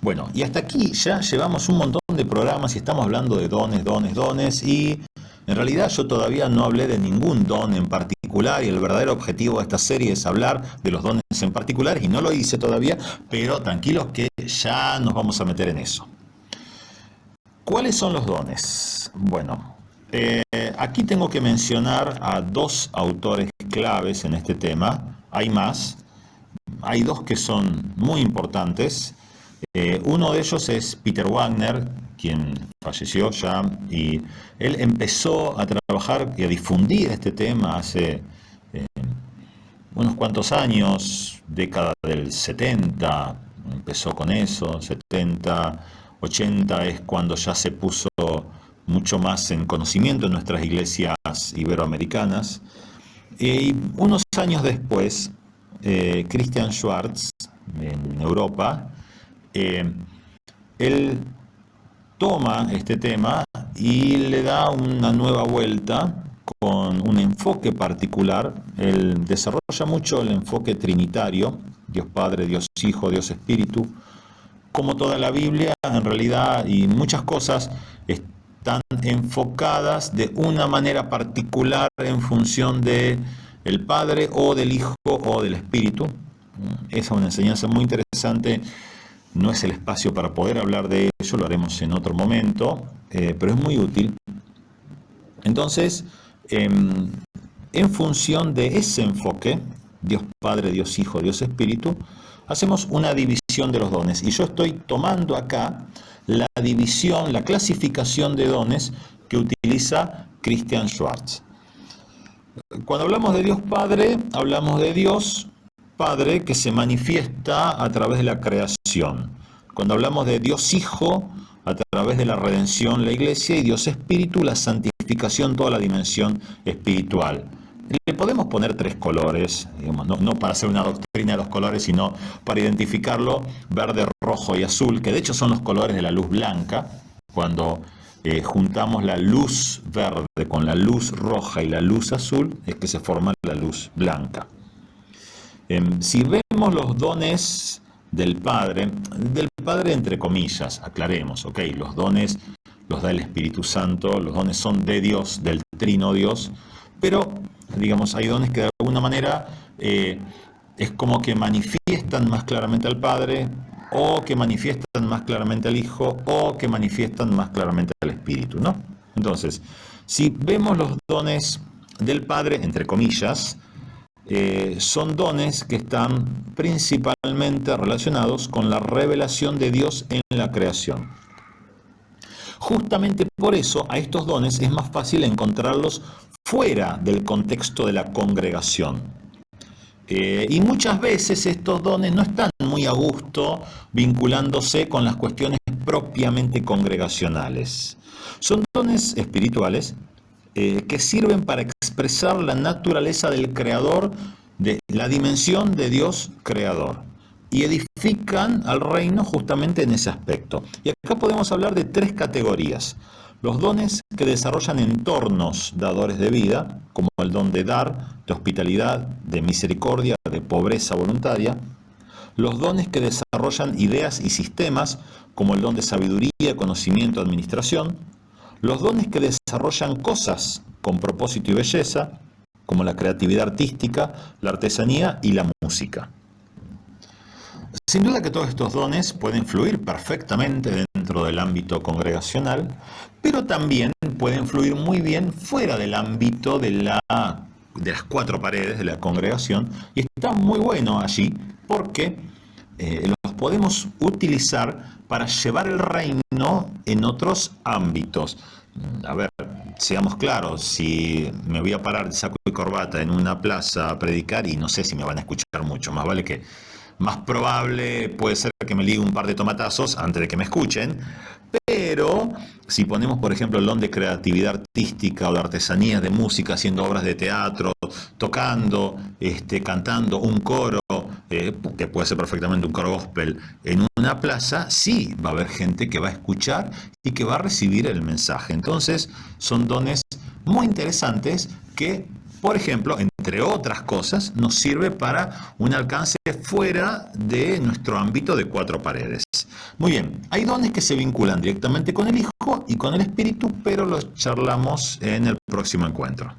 Bueno, y hasta aquí ya llevamos un montón de programas y estamos hablando de dones, dones, dones, y en realidad yo todavía no hablé de ningún don en particular, y el verdadero objetivo de esta serie es hablar de los dones en particular, y no lo hice todavía, pero tranquilos que ya nos vamos a meter en eso. ¿Cuáles son los dones? Bueno, aquí tengo que mencionar a dos autores claves en este tema. Hay más, hay dos que son muy importantes. Uno de ellos es Peter Wagner, quien falleció ya, y él empezó a trabajar y a difundir este tema hace eh, unos cuantos años, década del 70, empezó con eso, 70, 80 es cuando ya se puso mucho más en conocimiento en nuestras iglesias iberoamericanas. Y unos años después, Christian Schwarz, en Europa, él toma este tema y le da una nueva vuelta con un enfoque particular. Él desarrolla mucho el enfoque trinitario, Dios Padre, Dios Hijo, Dios Espíritu. Como toda la Biblia, en realidad, y muchas cosas están enfocadas de una manera particular en función de el Padre o del Hijo o del Espíritu. Esa es una enseñanza muy interesante. No es el espacio para poder hablar de ello, lo haremos en otro momento, pero es muy útil. Entonces, en función de ese enfoque, Dios Padre, Dios Hijo, Dios Espíritu, hacemos una división de los dones. Y yo estoy tomando acá la división, la clasificación de dones que utiliza Christian Schwarz. Cuando hablamos de Dios Padre, hablamos de Dios Padre que se manifiesta a través de la creación. Cuando hablamos de Dios Hijo, a través de la redención, la Iglesia, y Dios Espíritu, la santificación, toda la dimensión espiritual. Le podemos poner tres colores, digamos, no para hacer una doctrina de los colores, sino para identificarlo: verde, rojo y azul, que de hecho son los colores de la luz blanca. Cuando juntamos la luz verde con la luz roja y la luz azul, es que se forma la luz blanca. Si vemos los dones del Padre entre comillas, aclaremos, ok, los dones los da el Espíritu Santo, los dones son de Dios, del Trino Dios, pero digamos, hay dones que de alguna manera es como que manifiestan más claramente al Padre, o que manifiestan más claramente al Hijo, o que manifiestan más claramente al Espíritu, ¿no? Entonces, si vemos los dones del Padre, entre comillas, son dones que están principalmente relacionados con la revelación de Dios en la creación. Justamente por eso a estos dones es más fácil encontrarlos fuera del contexto de la congregación. Y muchas veces estos dones no están muy a gusto vinculándose con las cuestiones propiamente congregacionales. Son dones espirituales que sirven para expresar la naturaleza del creador, de la dimensión de Dios creador, y edifican al reino justamente en ese aspecto. Y acá podemos hablar de tres categorías: los dones que desarrollan entornos dadores de vida, como el don de dar, de hospitalidad, de misericordia, de pobreza voluntaria; los dones que desarrollan ideas y sistemas, como el don de sabiduría, conocimiento, administración; los dones que desarrollan cosas con propósito y belleza, como la creatividad artística, la artesanía y la música. Sin duda que todos estos dones pueden fluir perfectamente dentro del ámbito congregacional, pero también pueden fluir muy bien fuera del ámbito de las cuatro paredes de la congregación, y está muy bueno allí porque los podemos utilizar para llevar el reino en otros ámbitos. A ver, seamos claros, si me voy a parar de saco y corbata en una plaza a predicar, y no sé si me van a escuchar mucho, más probable puede ser que me ligue un par de tomatazos antes de que me escuchen. Pero si ponemos, por ejemplo, el don de creatividad artística o de artesanía, de música, haciendo obras de teatro, tocando, cantando un coro, que puede ser perfectamente un coro gospel, en una plaza, sí va a haber gente que va a escuchar y que va a recibir el mensaje. Entonces, son dones muy interesantes que por ejemplo, entre otras cosas, nos sirve para un alcance fuera de nuestro ámbito de cuatro paredes. Muy bien, hay dones que se vinculan directamente con el Hijo y con el Espíritu, pero los charlamos en el próximo encuentro.